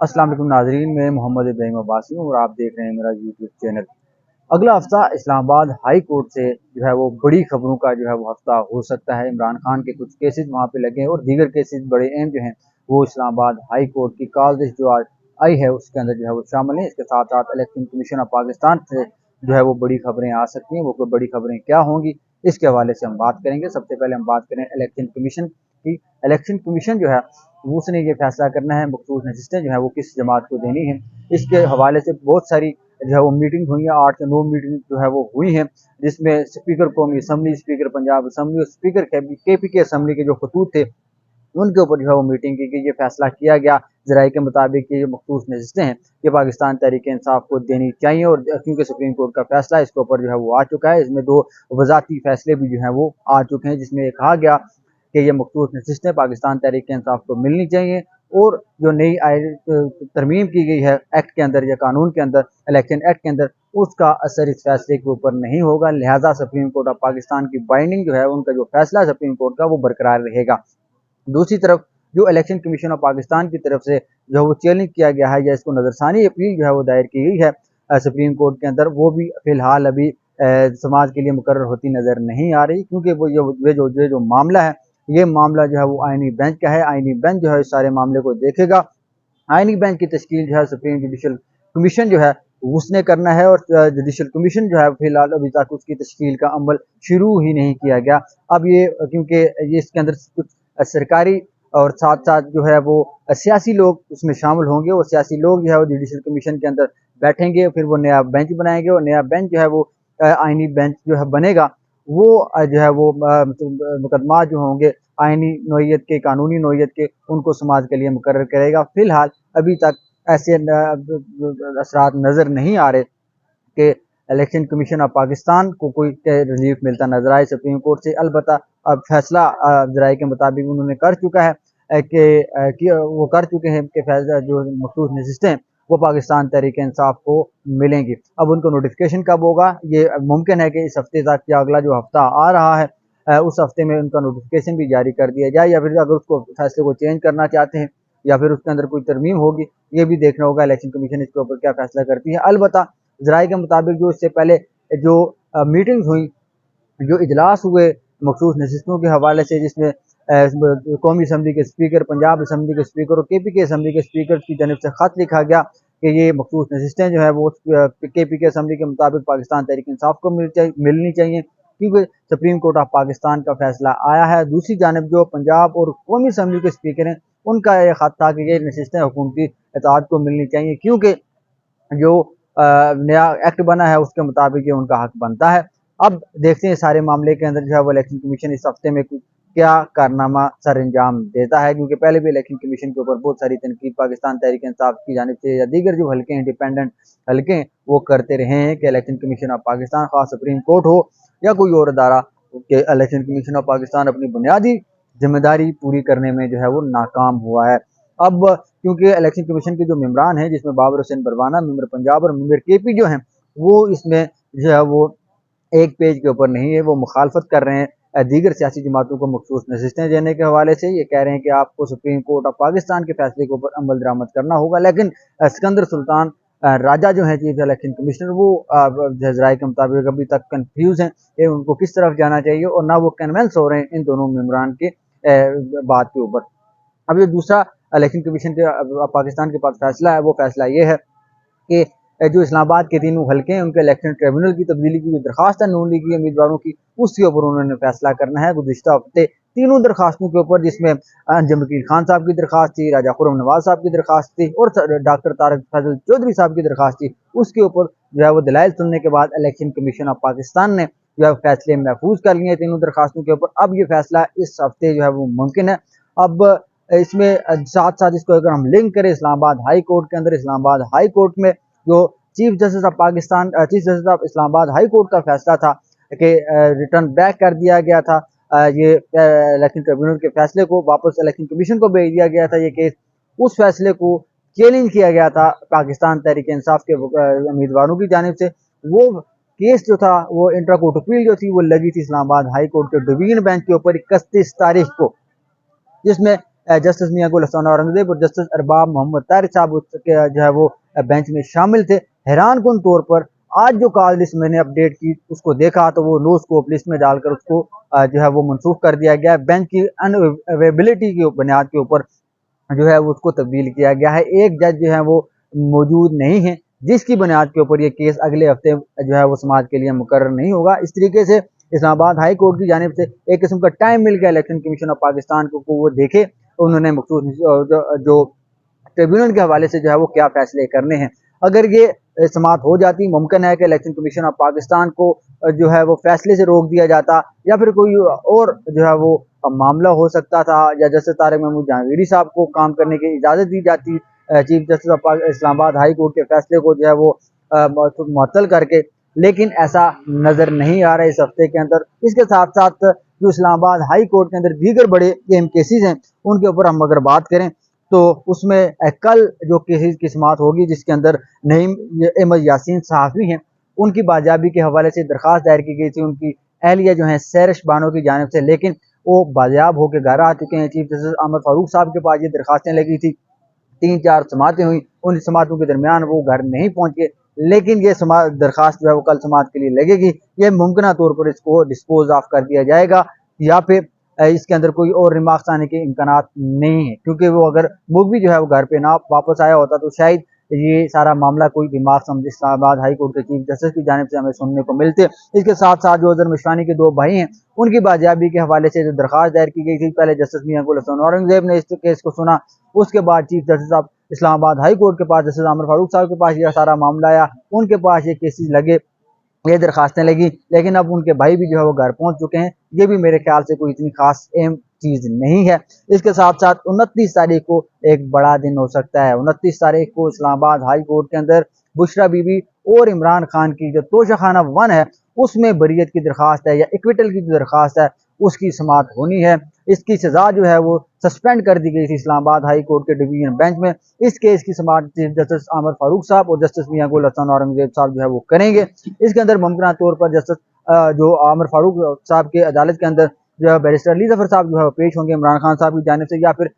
अस्सलाम वालेकुम नाजरीन, मैं मोहम्मद इब्राहिम अब्बासी हूँ और आप देख रहे हैं मेरा यूट्यूब चैनल। अगला हफ्ता इस्लामाबाद हाई कोर्ट से जो है वो बड़ी खबरों का जो है वो हफ्ता हो सकता है। इमरान खान के कुछ केसेस वहाँ पे लगे हैं और दीगर केसेस बड़े अहम जो हैं वो इस्लामाबाद हाई कोर्ट की कॉल जो आज आई है उसके अंदर जो है वो शामिल है। इसके साथ साथ इलेक्शन कमीशन ऑफ पाकिस्तान से जो है वो बड़ी खबरें आ सकती हैं। वो कोई बड़ी खबरें क्या होंगी इसके हवाले से हम बात करेंगे। सबसे पहले हम बात करें इलेक्शन कमीशन की। इलेक्शन कमीशन जो है उसने ये फैसला करना है मखसूस नशिस्तें जो है वो किस जमात को देनी है। इसके हवाले से बहुत सारी जो है वो मीटिंग हुई है, 8 से 9 मीटिंग जो है वो हुई है, जिसमें स्पीकर कौमी असम्बली, स्पीकर पंजाब असम्बली और स्पीकर KPK असम्बली के जो खतूत थे उनके ऊपर जो है वो मीटिंग की गई। ये फैसला किया गया जराये के मुताबिक ये मखसूस नशिस्तें हैं ये पाकिस्तान तहरीक इंसाफ को देनी चाहिए और क्योंकि सुप्रीम कोर्ट का फैसला इसके ऊपर जो है वो आ चुका है। इसमें 2 वजाती फैसले भी जो है वो आ चुके हैं, जिसमें कहा गया कि ये मखसूस नशिस्तें पाकिस्तान तहरीक इंसाफ को मिलनी चाहिए और जो नई तरमीम की गई है एक्ट के अंदर या कानून के अंदर, इलेक्शन एक्ट के अंदर, उसका असर इस फैसले के ऊपर नहीं होगा। लिहाजा सुप्रीम कोर्ट ऑफ पाकिस्तान की बाइंडिंग जो है उनका जो फैसला है सुप्रीम कोर्ट का वो बरकरार रहेगा। दूसरी तरफ जो इलेक्शन कमीशन ऑफ पाकिस्तान की तरफ से जो वो चैलेंज किया गया है या इसको नजरसानी अपील जो है वो दायर की गई है सुप्रीम कोर्ट के अंदर, वो भी फिलहाल अभी समाज के लिए मुकर्रर होती नजर नहीं आ रही, क्योंकि वो जो मामला है ये मामला जो है वो आईनी बेंच का है। आईनी बेंच जो है इस सारे मामले को देखेगा। आईनी बेंच की तश्कील जो है सुप्रीम जुडिशल कमीशन जो है उसने करना है और जुडिशल कमीशन जो है फिलहाल अभी तक उसकी तश्कील का अमल शुरू ही नहीं किया गया। अब ये क्योंकि ये इसके अंदर कुछ सरकारी और साथ साथ जो है वो सियासी लोग उसमें शामिल होंगे और सियासी लोग जो है वो जुडिशल कमीशन के अंदर बैठेंगे, फिर वो नया बेंच बनाएंगे और नया बेंच जो है वो आईनी बेंच जो है बनेगा। वो जो है वो मुकदमा जो होंगे आईनी नोयत के, कानूनी नोयत के, उनको समाज के लिए मुकर्रर करेगा। फिलहाल अभी तक ऐसे असरात नजर नहीं आ रहे कि इलेक्शन कमीशन ऑफ पाकिस्तान को कोई रिलीफ मिलता नजर आए सुप्रीम कोर्ट से। अलबत्ता अब फैसला जराये के मुताबिक उन्होंने कर चुका है कि वो कर चुके हैं कि फैसला जो मखसूस नशिस्तें हैं वो पाकिस्तान तहरीक इंसाफ को मिलेंगी। अब उनको नोटिफिकेशन कब होगा, ये मुमकिन है कि इस हफ्ते तक या अगला जो हफ्ता आ रहा है उस हफ्ते में उनका नोटिफिकेशन भी जारी कर दिया जाए, या फिर अगर उसको फैसले को चेंज करना चाहते हैं या फिर उसके अंदर कोई तरमीम होगी, ये भी देखना होगा इलेक्शन कमीशन इसके ऊपर क्या फैसला करती है। अलबत्ता जराये के मुताबिक जो इससे पहले जो मीटिंग हुई, जो इजलास हुए मखसूस नशिस्तों के हवाले से, जिसमें कौमी असम्बली के स्पीकर, पंजाब असम्बली के स्पीकर और KPK असम्बली के स्पीकर की जानब से खत लिखा गया कि ये मखसूस नशिस्तें जो है वो KPK असम्बली के मुताबिक पाकिस्तान तहरीक इंसाफ को मिलनी चाहिए, क्योंकि सुप्रीम कोर्ट ऑफ पाकिस्तान का फैसला आया है। दूसरी जानब जो पंजाब और कौमी असम्बली के स्पीकर हैं उनका यह खत था कि ये नशिस्तें हुकूमती इत्तेहाद को मिलनी चाहिए, क्योंकि जो नया एक्ट बना है उसके मुताबिक ये उनका हक बनता है। अब देखते हैं सारे मामले के अंदर जो है वो इलेक्शन कमीशन इस हफ्ते में क्या कारनामा सर अंजाम देता है, क्योंकि पहले भी इलेक्शन कमीशन के ऊपर बहुत सारी तनकीद पाकिस्तान तहरीक इंसाफ की जानिब से या दीगर जो हल्के इंडिपेंडेंट हल्के वो करते रहे हैं कि इलेक्शन कमीशन ऑफ पाकिस्तान, खास सुप्रीम कोर्ट हो या कोई और अदारा, कि इलेक्शन कमीशन ऑफ पाकिस्तान अपनी बुनियादी जिम्मेदारी पूरी करने में जो है वो नाकाम हुआ है। अब क्योंकि इलेक्शन कमीशन के जो मेम्बरान हैं, जिसमें बाबर हुसैन बरवाना मेंबर पंजाब और मेंबर KP जो हैं, वो इसमें जो है वो एक पेज के ऊपर नहीं है, वो मुखालफत कर रहे हैं दीगर सियासी जमातों को मखसूस नशिस्तें देने के हवाले से। ये कह रहे हैं कि आपको सुप्रीम कोर्ट ऑफ पाकिस्तान के फैसले के ऊपर अमल दरामद करना होगा। लेकिन सिकंदर सुल्तान राजा जो है चीफ इलेक्शन कमिश्नर, वो जराये के मुताबिक अभी तक कंफ्यूज हैं कि उनको किस तरफ जाना चाहिए और ना वो कन्वेंस हो रहे हैं इन दोनों मेम्बरान के बात के ऊपर। अब ये दूसरा इलेक्शन कमीशन के पाकिस्तान के पास फैसला है, वो फैसला ये है कि जो इस्लामाबाद के तीनों हल्के हैं उनके इलेक्शन ट्रिब्यूनल की तब्दीली की जो दरखास्त है नून लीग की उम्मीदवारों की, उसके ऊपर उन्होंने फैसला करना है। गुज़िश्ता हफ्ते तीनों दरखास्तों के ऊपर, जिसमें अंजम वकील खान साहब की दरखास्त थी, राजा खुर्रम नवाज साहब की दरखास्त थी और डॉक्टर तारक फजल चौधरी साहब की दरखास्त थी, उसके ऊपर जो है वो दलाइल सुनने के बाद इलेक्शन कमीशन ऑफ पाकिस्तान ने जो है फैसले महफूज कर लिए तीनों दरखास्तों के ऊपर। अब ये फैसला इस हफ्ते जो है वो मुमकिन है। अब इसमें साथ साथ इसको अगर हम लिंक करें इस्लामाबाद हाई कोर्ट के अंदर, इस्लामाबाद हाई कोर्ट में जो chief justice of Pakistan, chief justice of Islamabad high court का फैसला था कि रिटर्न बैक कर दिया गया था, ये इलेक्शन ट्रिब्यूनल के फैसले को वापस इलेक्शन कमीशन को भेज दिया गया था ये केस। उस फैसले को चैलेंज किया गया था पाकिस्तान तहरीक इंसाफ के उम्मीदवारों की जानिब से। वो केस जो था वो इंट्रा कोर्ट अपील जो थी वो लगी थी इस्लामाबाद हाई कोर्ट के डिवीजन बेंच के ऊपर 31 तारीख को, जिसमें जस्टिस मियां गुल हसन औरंगजेब और जस्टिस अरबाब मोहम्मद तारिक साहब उसके जो है वो बेंच में शामिल थे। हैरान कुन तौर पर आज जो कॉल लिस्ट मैंने अपडेट की उसको देखा तो वो नो स्कोप लिस्ट में डालकर उसको जो है वो मनसूख कर दिया गया। बेंच की अनअवेलेबिलिटी की बुनियाद के ऊपर जो है वो उसको तब्दील किया गया है। एक जज जो है वो मौजूद नहीं है, जिसकी बुनियाद के ऊपर ये केस अगले हफ्ते जो है वो समाज के लिए मुकर्रर नहीं होगा। इस तरीके से इस्लामाबाद हाई कोर्ट की जानिब से एक किस्म का टाइम मिल गया इलेक्शन कमीशन ऑफ पाकिस्तान को वो देखे, उन्होंने मखसूस जो ट्रिब्यूनल के हवाले से जो है वो क्या फैसले करने हैं। अगर ये समात हो जाती, मुमकिन है कि इलेक्शन कमीशन ऑफ पाकिस्तान को जो है वो फैसले से रोक दिया जाता, या फिर कोई और जो है वो मामला हो सकता था, या जैसे तारिक महमूद जहांगीरी साहब को काम करने की इजाज़त दी जाती chief justice of Islamabad high court के फैसले को जो है वो मुअत्तल करके। लेकिन ऐसा नज़र नहीं आ रहा है इस हफ्ते के अंदर। इसके साथ साथ जो इस्लामाबाद हाई कोर्ट के अंदर दीगर बड़े अहम केसेज हैं उनके ऊपर हम अगर बात करें तो उसमें कल जो केसेस की समात होगी जिसके अंदर नईम अहमद यासीन सहाफ़ी हैं, उनकी बाजियाबी के हवाले से दरख्वास्त दायर की गई थी उनकी अहलिया जो है सैरिश बानो की जानिब से, लेकिन वो बाजियाब होकर घर आ चुके हैं। चीफ जस्टिस अमर फारूक साहब के पास ये दरख्वास्तें लगी थी, 3-4 समातें हुई, उन समातों के दरमियान वो घर नहीं पहुंचे, लेकिन ये दरख्वास्त जो है वो कल समात के लिए लगेगी। ये मुमकिन तौर पर इसको डिस्पोज ऑफ कर दिया जाएगा, या फिर इसके अंदर कोई और रिमार्क्स आने के इम्कान नहीं है, क्योंकि वो अगर मुखबी जो है वो घर पे ना वापस आया होता तो शायद ये सारा मामला कोई रिमार्क्स हम इस्लामाबाद हाई कोर्ट के चीफ जस्टिस की जानिब से हमें सुनने को मिलते। इसके साथ साथ जो अजहर मिशवानी के दो भाई हैं उनकी बाजियाबी के हवाले से जो दरख्वास्त दायर की गई थी, पहले जस्टिस मियां गुल हसन औरंगजेब ने इस केस को सुना, उसके बाद chief justice of Islamabad high court के पास जस्टिस आमिर फारूक साहब के पास यह सारा मामला आया, उनके पास ये केसेस लगे, ये दरखास्तें लगी, लेकिन अब उनके भाई भी जो है वो घर पहुंच चुके हैं। ये भी मेरे ख्याल से कोई इतनी खास अहम चीज नहीं है। इसके साथ साथ 29 तारीख को एक बड़ा दिन हो सकता है। 29 तारीख को इस्लामाबाद हाई कोर्ट के अंदर बुशरा बीबी और इमरान खान की जो तोशाखाना 1 है उसमें बरीयत की दरखास्त है या इक्विटल की जो दरखास्त है उसकी समात होनी है। इसकी सजा जो है वो सस्पेंड कर दी गई थी इस्लामाबाद हाई कोर्ट के डिवीजन बेंच में। इस केस की समात चीफ जस्टिस आमिर फारूक साहब और जस्टिस मियां गुल हसन औरंगजेब साहब जो है वो करेंगे। इसके अंदर मुमकिन तौर पर जस्टिस जो आमिर फारूक साहब के अदालत के अंदर जो है बैरिस्टर अली जफर साहब जो है पेश होंगे इमरान खान साहब की जानिब से, या फिर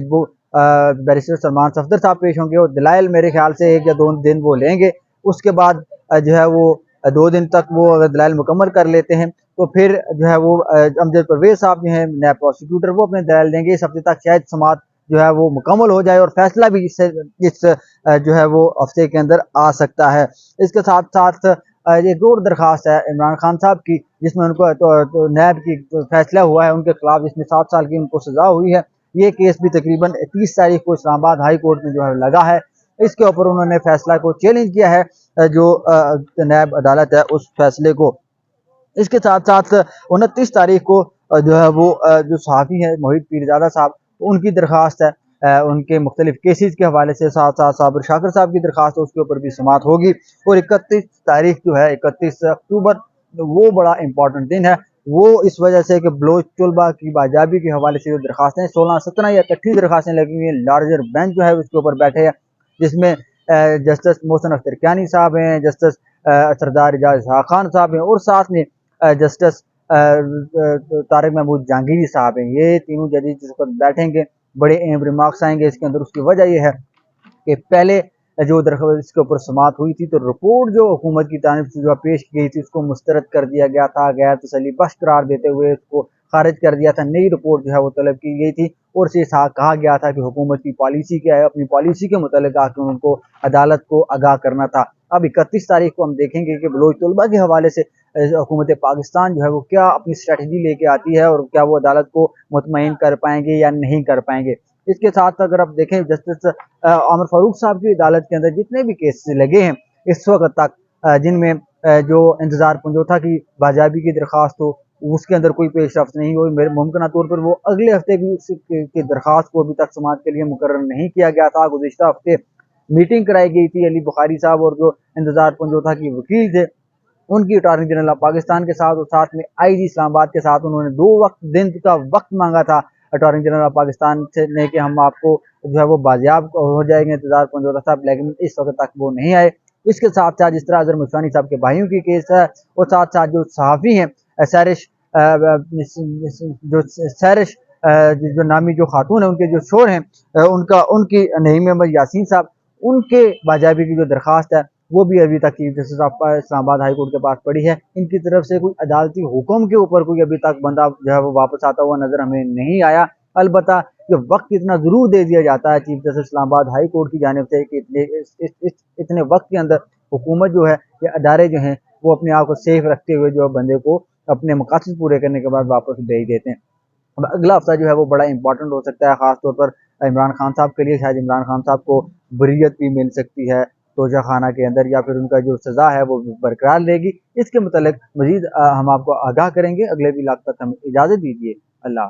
वो बैरिस्टर सलमान सफदर साहब पेश होंगे और दलाइल मेरे ख्याल से 1 या 2 दिन वो लेंगे। उसके बाद जो है वो 2 दिन तक वो अगर दलाइल मुकम्मल कर लेते हैं तो फिर जो है वो अमजद परवेज साहब जो है नया प्रोसिक्यूटर वो अपने दलाइल देंगे। इस हफ्ते तक शायद समात जो है वो मुकम्मल हो जाए और फैसला भी इस जो है वो हफ्ते के अंदर आ सकता है। इसके साथ साथ एक और दरखास्त है इमरान खान साहब की, जिसमें उनको तो नैब की फैसला हुआ है उनके खिलाफ, जिसमें 7 साल की उनको सजा हुई है। ये केस भी तकरीबन 30 तारीख को इस्लामाबाद हाई कोर्ट में जो है लगा है। इसके ऊपर उन्होंने फैसला को चैलेंज किया है, जो नैब अदालत है उस फैसले को। इसके साथ साथ 29 तारीख को जो है वो जो सहाफ़ी है मोहित पीरजादा साहब, उनकी दरख्वास्त है उनके मुख्तलिफ केसेस के हवाले से, साथ साथ साबिर शाकिर साहब की दरख्वास्त है उसके ऊपर भी समात होगी। और 31 तारीख जो है 31 अक्टूबर वो बड़ा इंपॉर्टेंट दिन है, वो इस वजह से कि बलोच तलबा की बाजाबी के हवाले से जो दरखास्तें 16-17 या 31 दरखास्तें लगी हुई हैं, लार्जर बेंच जो है उसके ऊपर बैठे हैं, जिसमें जस्टिस मोहसिन अख्तर कियानी साहब हैं, जस्टिस सरदार एजाज खान साहब हैं, और साथ में जस्टिस तारिक महमूद जहांगीरी साहब हैं। ये तीनों जजेस जिस वक्त बैठेंगे बड़े अहम रिमार्क्स आएंगे इसके अंदर। उसकी वजह यह है कि पहले जो दरख्वास्त इसके ऊपर समात हुई थी तो रिपोर्ट जो हुकूमत की तारीफ से जो पेश की गई थी उसको मुस्तरद कर दिया गया था, गैर तसल्ली बख्श करार देते हुए उसको खारिज कर दिया था। नई रिपोर्ट जो है वो तलब की गई थी और से कहा गया था कि हुकूमत की पॉलिसी क्या है, अपनी पॉलिसी के मुतालिक आकर उनको अदालत को आगाह करना था। अब 31 तारीख को हम देखेंगे कि बलोच तलबा के हवाले से हुकूमत पाकिस्तान जो है वो क्या अपनी स्ट्रेटजी लेके आती है और क्या वो अदालत को मुतमईन कर पाएंगे या नहीं कर पाएंगे। इसके साथ अगर आप देखें जस्टिस आमिर फारूक साहब की अदालत के अंदर जितने भी केस लगे हैं इस वक्त तक, जिनमें जो इंतजार पंजोथा की बाजाबी की दरख्वास्त हो उसके अंदर कोई पेशरफ्त नहीं हुई, मेरे मुमकिन तौर पर वो अगले हफ्ते भी उसकी दरख्वास्त को अभी तक समात के लिए मुकर्रर नहीं किया गया था। गुज़िश्ता हफ्ते मीटिंग कराई गई थी अली बुखारी साहब और जो इंतजार पंजोथा की वकील थे उनकी अटॉर्नी जनरल ऑफ पाकिस्तान के साथ, और साथ में आईजी इस्लामाबाद के साथ उन्होंने 2 दिन का वक्त मांगा था अटॉर्नी जनरल ऑफ पाकिस्तान से ने कि हम आपको जो है वो बाजियाब हो जाएंगे इंतजार पंजोता साहब, लेकिन इस वक्त तक वो नहीं आए। इसके साथ साथ जिस तरह अजहर मिशवानी साहब के भाइयों की केस है और साथ साथ जो सहाफ़ी हैं सैरिश जो सैरिश जो नामी जो खातून है उनके जो शोर हैं, उनकी नईम अहमद यासीन साहब, उनके बाजाबी की जो दरखास्त है वो भी अभी तक chief justice of Islamabad high court के पास पड़ी है। इनकी तरफ से कोई अदालती हुक्म के ऊपर कोई अभी तक बंदा जो है वो वापस आता हुआ नजर हमें नहीं आया। अलबत्ता जो वक्त इतना जरूर दे दिया जाता है chief justice Islamabad high court की जानिब से कि इतने वक्त के अंदर हुकूमत जो है या अदारे जो हैं वो अपने आप को सेफ रखते हुए जो बंदे को अपने मकासद पूरे करने के बाद वापस भेज देते हैं। अब अगला हफ्ता जो है वो बड़ा इंपॉर्टेंट हो सकता है, खासतौर पर इमरान खान साहब के लिए। शायद इमरान खान साहब को बरीयत भी मिल सकती है तोजा खाना के अंदर, या फिर उनका जो सज़ा है वो बरकरार रहेगी। इसके मतलब मजीद हम आपको आगाह करेंगे। अगले व्लॉग तक हमें इजाज़त दीजिए। अल्लाह।